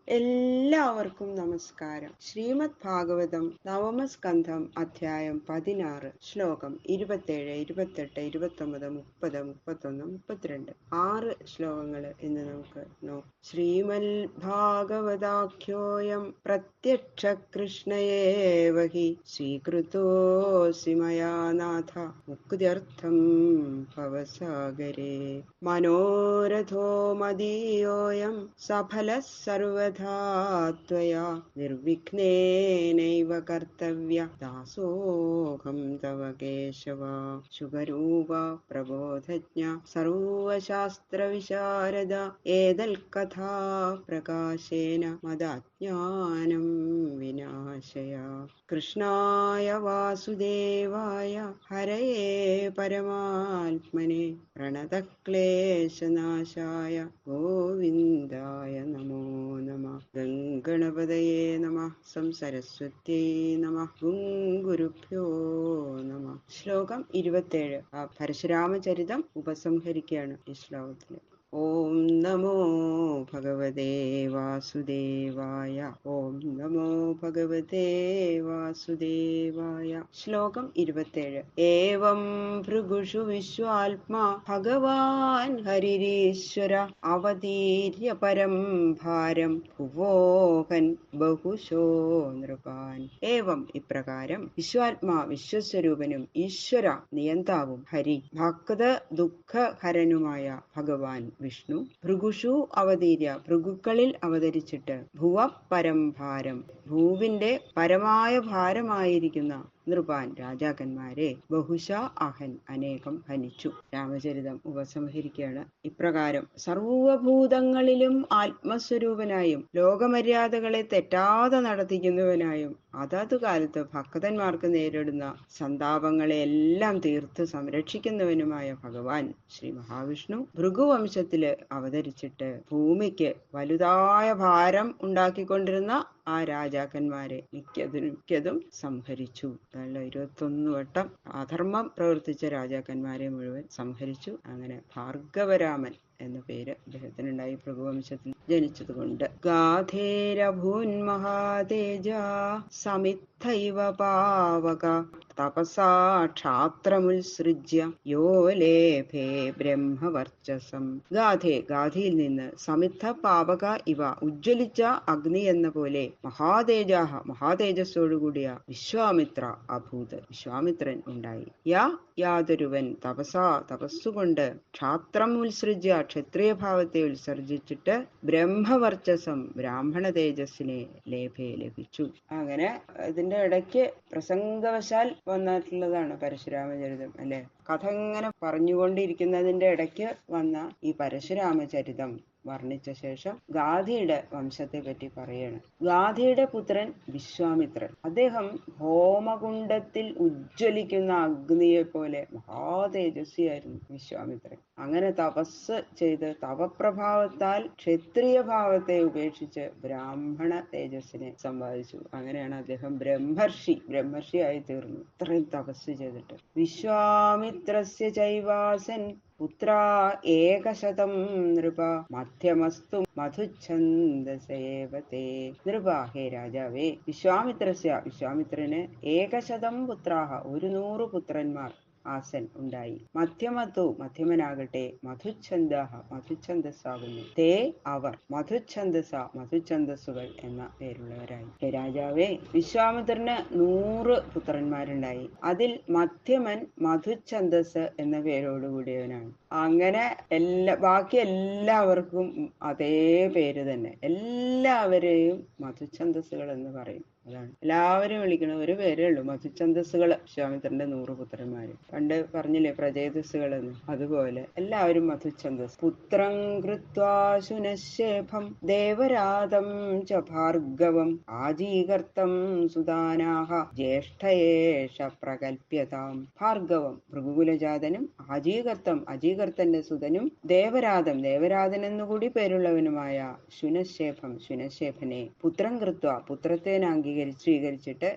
എല്ലാവർക്കും നമസ്കാരം. ശ്രീമദ് ഭാഗവതം നവമസ്കന്ധം അധ്യായം 16 ശ്ലോകം 27, 28, 29, 30, 31, 32 6 ശ്ലോകങ്ങൾ ഇന്ന് നമുക്ക് നോക്കാം. ശ്രീമൽ ഭാഗവതാഖ്യോയം പ്രത്യക്ഷ കൃഷ്ണയേവ ഹി സ്വീകൃതോസി മയാ നാഥ മുക്തിയർത്ഥം ഭവസാഗരേ മനോരഥോ മദീയോയം സഫല സർവഥാ ത്വയാ നിർവിഘ്നേനൈവ കർത്തവ്യ ദാസോഹം തവ കേശവ. ശുഭരൂപ പ്രബോധജ്ഞ സർവശാസ്ത്ര വിശാരദ ഏതൽ കഥാ പ്രകാശേന മദാജ്ഞാനം വിനാശയ. കൃഷ്ണായ വാസുദേവായ ഹരയേ പരമാത്മനെ പ്രണതഃ ക്ലേശനാശായ ഗോവിന്ദായ നമോ നമഃ. ഗംഗണപതയേ നമഃ. സംസരസ്വത്യൈ നമഃ. ഗുരുഭ്യോ നമഃ. ശ്ലോകം 27 പരശുരാമചരിതം ഉപസംഹരിക്കുകയാണ് ഈ ശ്ലോകത്തിൽ. ഓം നമോ ഭഗവതേ വാസുദേവായ. ഓം നമോ ഭഗവതേ വാസുദേവായ. ശ്ലോകം 27. ഏവം ഭൃഗുഷു വിശ്വാത്മാ ഭഗവാൻ ഹരിരീശ്വര അവതീര്യ പരം ഭാരം ഭുവോഹൻ ബഹുശോ നൃപാൻ. ഏവം ഇപ്രകാരം വിശ്വാത്മാ വിശ്വസ്വരൂപനും ഈശ്വര നിയന്താവും ഹരി ഭക്ത ദുഃഖഹരനുമായ ഭഗവാൻ വിഷ്ണു ഭൃഗുഷു അവതീര്യ ഭൃഗുക്കളിൽ അവതരിച്ചിട്ട് ഭുവ പരംഭാരം ഭൂവിന്റെ പരമായ ഭാരമായിരിക്കുന്ന നൃപാൻ രാജാക്കന്മാരെ ബഹുശ അഹൻ അനേകം ഹനിച്ചു. രാമചരിതം ഉപസംഹരിക്കുകയാണ്. ഇപ്രകാരം സർവഭൂതങ്ങളിലും ആത്മസ്വരൂപനായും ലോകമര്യാദകളെ തെറ്റാതെ നടത്തിക്കുന്നവനായും അതത് കാലത്ത് ഭക്തന്മാർക്ക് നേരിടുന്ന സന്താപങ്ങളെ എല്ലാം തീർത്ത് സംരക്ഷിക്കുന്നവനുമായ ഭഗവാൻ ശ്രീ മഹാവിഷ്ണു ഭൃഗുവംശത്തില് അവതരിച്ചിട്ട് ഭൂമിക്ക് വലുതായ ഭാരം ഉണ്ടാക്കിക്കൊണ്ടിരുന്ന ആ രാജാക്കന്മാരെ മിക്കതും സംഹരിച്ചു. 21 വട്ടം അധർമ്മം പ്രവർത്തിച്ച രാജാക്കന്മാരെ മുഴുവൻ സംഹരിച്ചു. അങ്ങനെ ഭാർഗവരാമൻ എന്ന പേര് അദ്ദേഹത്തിനുണ്ടായി ഭൃഗുവംശത്തിൽ ജനിച്ചതുകൊണ്ട്. ഗാധേരഭൂൻ മഹാതേജ സമിത്തൈവ പാവക തപസാ ക്ഷാത്രമുത്സൃജ്യ യോ ലേഭേ ബ്രഹ്മവർച്ചസം. ഗാധിയിൽ നിന്ന് സമിദ്ധ പാവക ഇവ ഉജ്ജ്വലിച്ച അഗ്നി എന്ന പോലെ മഹാതേജസ്സോടുകൂടിയ വിശ്വാമിത്ര അഭൂത് വിശ്വാമിത്രൻ ഉണ്ടായി. യാതൊരുവൻ തപസ്സുകൊണ്ട് ക്ഷാത്രം ഉത്സൃജ്യ ക്ഷത്രിയ ഭാവത്തെ ഉത്സർജിച്ചിട്ട് ബ്രഹ്മവർച്ചസം ബ്രാഹ്മണ തേജസ്സിനെ ലഭിച്ചു. അങ്ങനെ ഇതിന്റെ ഇടയ്ക്ക് പ്രസംഗവശാൽ വന്നിട്ടുള്ളതാണ് പരശുരാമചരിതം അല്ലെ. കഥ ഇങ്ങനെ പറഞ്ഞുകൊണ്ടിരിക്കുന്നതിന്റെ ഇടയ്ക്ക് വന്ന ഈ പരശുരാമചരിതം വർണ്ണിച്ച ശേഷം ഗാധിയുടെ വംശത്തെ പറ്റി പറയാണ്. ഗാധിയുടെ പുത്രൻ വിശ്വാമിത്രൻ. അദ്ദേഹം ഹോമകുണ്ഡത്തിൽ ഉജ്ജ്വലിക്കുന്ന അഗ്നിയെ പോലെ മഹാതേജസ്വിയായിരുന്നു വിശ്വാമിത്രൻ. അങ്ങനെ തപസ് ചെയ്ത് തപപ്രഭാവത്താൽ ക്ഷത്രിയ ഭാവത്തെ ഉപേക്ഷിച്ച് ബ്രാഹ്മണ തേജസ്സിനെ സമ്പാദിച്ചു. അങ്ങനെയാണ് അദ്ദേഹം ബ്രഹ്മർഷിയായി തീർന്നു. ഇത്രയും തപസ് ചെയ്തിട്ട്. വിശ്വാമിത്രസ്യ ചൈവാസൻ പുത്ര ഏകശതം നൃപ മധ്യമസ്തു മധുച്ഛന്ദസേവതേ. നൃപ, ഹേ രാജാവേ, വിശ്വാമിത്രന് ഏകശതം പുത്രാഹ 100 പുത്രന്മാർ ആസൻ ഉണ്ടായി. മധ്യമനാകട്ടെ മധുച്ഛന്ദസ്സാകുന്നു. തേ അവർ മധുച്ഛന്ദസ്സുകൾ എന്ന പേരുള്ളവരായി. ഹേ രാജാവേ, വിശ്വാമിത്രന് 100 പുത്രന്മാരുണ്ടായി. അതിൽ മധ്യമൻ മധുച്ഛന്ദസ് എന്ന പേരോടുകൂടിയവനാണ്. അങ്ങനെ ബാക്കി എല്ലാവർക്കും അതേ പേര് തന്നെ. എല്ലാവരെയും മധുച്ഛന്ദസ്സുകൾ എന്ന് പറയും. അതാണ് എല്ലാവരും വിളിക്കണം. ഒരു പേരേ ഉള്ളൂ, മധുച്ഛന്ദസ്സുകൾ. വിശ്വാമിത്രന്റെ 100 പുത്രന്മാര്. പണ്ട് പറഞ്ഞില്ലേ പ്രജേതസ്സുകൾ എന്ന്, അതുപോലെ എല്ലാവരും മധുച്ഛന്ദസ്. പുത്രം കൃത്വാ ശുനശേഫം ദേവരാതം ച ഭാർഗവം ആജീകർത്തം സുദാനാഹ ജ്യേഷ്ഠയേഷ പ്രകൽപ്യതാം. ഭാർഗവം ഭൃഗുകുലജാതനും അജീകർത്തന്റെ സുതനും ദേവരാതൻ എന്നുകൂടി പേരുള്ളവനുമായ ശുനശേഫനെ പുത്രം കൃത്വ പുത്രത്തേനെ സ്വീകരിച്ചിട്ട്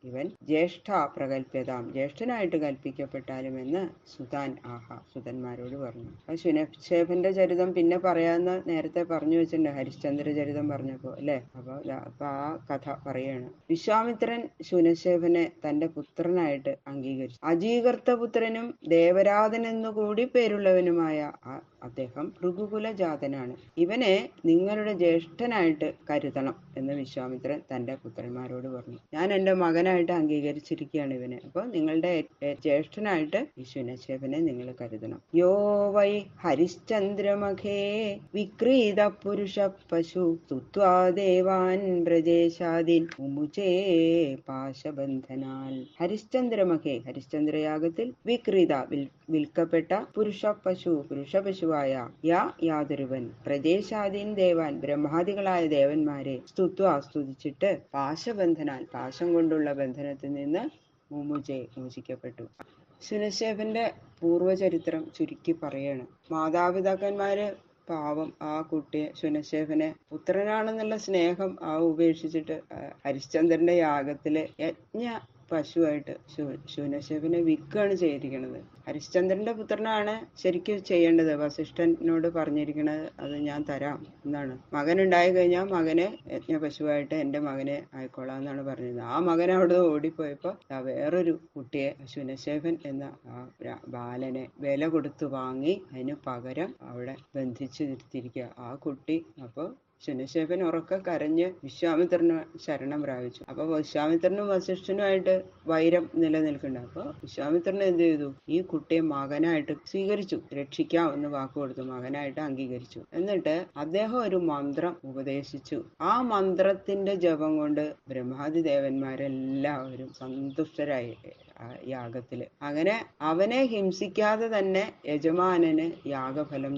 ഇവൻ ജ്യേഷ്ഠ പ്രകല്പ്യതാം, ജ്യേഷ്ഠനായിട്ട് കൽപ്പിക്കപ്പെട്ടാലും എന്ന് സുതാൻ ആഹ, സുതന്മാരോട് പറഞ്ഞു. ആ ശുനശേഫന്റെ ചരിതം പിന്നെ പറയാന്ന് നേരത്തെ പറഞ്ഞു വെച്ചിട്ടുണ്ട്, ഹരിശ്ചന്ദ്ര ചരിതം പറഞ്ഞപ്പോ അല്ലെ. അപ്പൊ ആ കഥ പറയാണ്. വിശ്വാമിത്രൻ ശുനശേഫനെ തന്റെ പുത്രനായിട്ട് അംഗീകരിച്ചു. അജീകർത്തപുത്രനും ദേവരാജനെന്നുകൂടി പേരുള്ളവനുമായ അദ്ദേഹം ഭൃഗുകുല ജാതനാണ്. ഇവനെ നിങ്ങളുടെ ജ്യേഷ്ഠനായിട്ട് കരുതണം എന്ന് വിശ്വാമിത്രൻ തന്റെ പുത്രന്മാരോട് പറഞ്ഞു. ഞാൻ എന്റെ മകനായിട്ട് അംഗീകരിച്ചിരിക്കുകയാണ് ഇവനെ. അപ്പൊ നിങ്ങളുടെ ജ്യേഷ്ഠനായിട്ട് ഈ ശുനശേഫനെ നിങ്ങൾ കരുതണം. യോ വൈ ഹരിശ്ചന്ദ്രമഖേ വിക്രീത പുരുഷ പശു സ്തുത്വാ ദേവാൻ ബ്രജേശാദിൻ മുമുചേ പാശബന്ധനാൽ. ഹരിശ്ചന്ദ്രമഖേ, ഹരിശ്ചന്ദ്രയാഗത്തിൽ വിക്രീത വിൽക്കപ്പെട്ട പുരുഷപശുവായ യാതൊരുവൻ പ്രജേശാദീൻ ദേവാൻ, ബ്രഹ്മാദികളായ ദേവന്മാരെ സ്തുതിച്ചിട്ട് പാശബന്ധനാൽ, പാശം കൊണ്ടുള്ള ബന്ധനത്തിൽ നിന്ന് മോചിക്കപ്പെട്ടു. ശുനശേഫന്റെ പൂർവചരിത്രം ചുരുക്കി പറയാണ്. മാതാപിതാക്കന്മാര് പാവം ആ കുട്ടിയെ, ശുനശേഫനെ പുത്രനാണെന്നുള്ള സ്നേഹം ഉപേക്ഷിച്ചിട്ട് ഹരിശ്ചന്ദ്രന്റെ യാഗത്തിലെ യജ്ഞ പശുവായിട്ട് ശുനശേഫനെ വിൽക്കുകയാണ് ചെയ്തിരിക്കുന്നത്. ഹരിശ്ചന്ദ്രന്റെ പുത്രനാണ് ശരിക്കും ചെയ്യേണ്ടത്. വസിഷ്ഠനോട് പറഞ്ഞിരിക്കണത് അത് ഞാൻ തരാം എന്നാണ്. മകനുണ്ടായി കഴിഞ്ഞാൽ മകനെ യജ്ഞപശുവായിട്ട് എന്റെ മകനെ ആയിക്കോളാം എന്നാണ് പറഞ്ഞത്. ആ മകൻ അവിടെ ഓടിപ്പോയപ്പോ വേറൊരു കുട്ടിയെ, ശുനശേഫൻ എന്ന ആ ബാലനെ വില കൊടുത്തു വാങ്ങി അതിന് പകരം അവിടെ ബന്ധിച്ചു നിർത്തിയിരിക്കുക ആ കുട്ടി. അപ്പൊ ശുനശേഫൻ ഉറക്കെ കരഞ്ഞ് വിശ്വാമിത്രന് ശരണം പ്രാപിച്ചു. അപ്പൊ വിശ്വാമിത്രനും വസിഷ്ഠനുമായിട്ട് വൈരം നിലനിൽക്കുന്നുണ്ട്. അപ്പൊ വിശ്വാമിത്രൻ എന്ത് ചെയ്തു? ഈ കുട്ടിയെ മകനായിട്ട് സ്വീകരിച്ചു, രക്ഷിക്കാം എന്ന് വാക്ക് കൊടുത്തു, മകനായിട്ട് അംഗീകരിച്ചു. എന്നിട്ട് അദ്ദേഹം ഒരു മന്ത്രം ഉപദേശിച്ചു. ആ മന്ത്രത്തിന്റെ ജപം കൊണ്ട് ബ്രഹ്മാദി ദേവന്മാരെല്ലാവരും സന്തുഷ്ടരായി യാഗത്തില്. അങ്ങനെ അവനെ ഹിംസിക്കാതെ തന്നെ യജമാനന് യാഗഫലം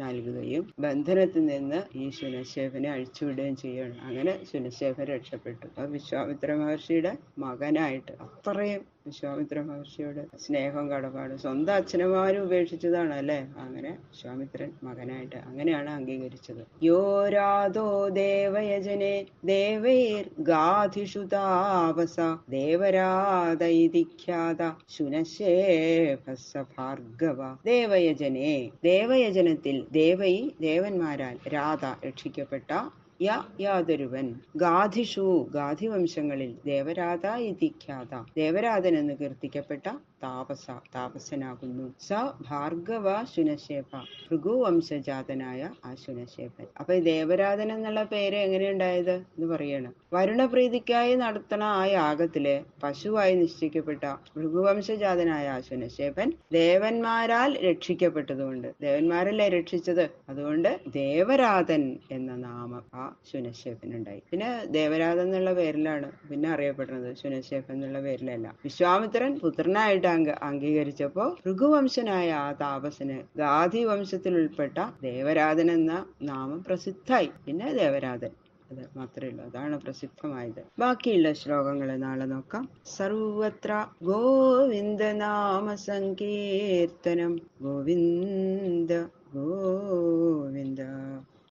നൽകുകയും ബന്ധനത്തിൽ നിന്ന് ഈ ശുനശേഫനെ അഴിച്ചുവിടുകയും ചെയ്യണം. അങ്ങനെ ശുനശേഫൻ രക്ഷപ്പെട്ടു. വിശ്വാമിത്ര മഹർഷിയുടെ മകനായിട്ട്, അത്രയും വിശ്വാമിത്ര മഹർഷിയോട് സ്നേഹം കടപ്പാട്, സ്വന്തം അച്ഛനമാരും ഉപേക്ഷിച്ചതാണ് അല്ലെ. അങ്ങനെ വിശ്വാമിത്രൻ മകനായിട്ട് അങ്ങനെയാണ് അംഗീകരിച്ചത്. യോരാധോ ദേവയജനെ ദേവൈർ ഗാധിഷു താപസ ദേവരാധൈതിഖ്യാത ശുനശേഫസ ഭാർഗവ. ദേവയജനെ, ദേവയജനത്തിൽ ദേവൈ ദേവന്മാരാൽ, രാധ രക്ഷിക്കപ്പെട്ട, യാതൊരുവൻ, ഗാധിഷു ഗാധിവംശങ്ങളിൽ, ദേവരാധ ഇതിഖ്യാത ദേവരാധൻ എന്ന് കീർത്തിക്കപ്പെട്ട താപസനാകുന്നു. സ ഭാർഗവ ശുനശേഫ, ഭൃഗുവംശജാതനായ ആ ശുനശേഫൻ. അപ്പൊ ഈ ദേവരാധൻ എന്നുള്ള പേര് എങ്ങനെയുണ്ടായത് എന്ന് പറയാണ്. വരുണപ്രീതിക്കായി നടത്തണ ആ യാഗത്തില് പശുവായി നിശ്ചയിക്കപ്പെട്ട ഭൃഗുവംശജാതനായ ആ ശുനശേഫൻ ദേവന്മാരാൽ രക്ഷിക്കപ്പെട്ടതുകൊണ്ട്, ദേവന്മാരല്ലേ രക്ഷിച്ചത്, അതുകൊണ്ട് ദേവരാധൻ എന്ന നാമം ആ ശുനശേഫനുണ്ടായി. പിന്നെ ദേവരാധൻ എന്നുള്ള പേരിലാണ് പിന്നെ അറിയപ്പെടുന്നത്, ശുനശേഫൻ എന്നുള്ള പേരിലല്ല. വിശ്വാമിത്രൻ പുത്രനായിട്ട് അംഗീകരിച്ചപ്പോ ഭൃഗുവംശനായ ആ താപസന് ഗാധി വംശത്തിൽ ഉൾപ്പെട്ട ദേവരാധൻ എന്ന നാമം പ്രസിദ്ധായി. പിന്നെ ദേവരാധൻ, അത് മാത്രമേ ഉള്ളൂ, അതാണ് പ്രസിദ്ധമായത്. ബാക്കിയുള്ള ശ്ലോകങ്ങൾ നാളെ നോക്കാം. സർവത്ര ഗോവിന്ദ നാമ സങ്കീർത്തനം, ഗോവിന്ദ ഗോവിന്ദ.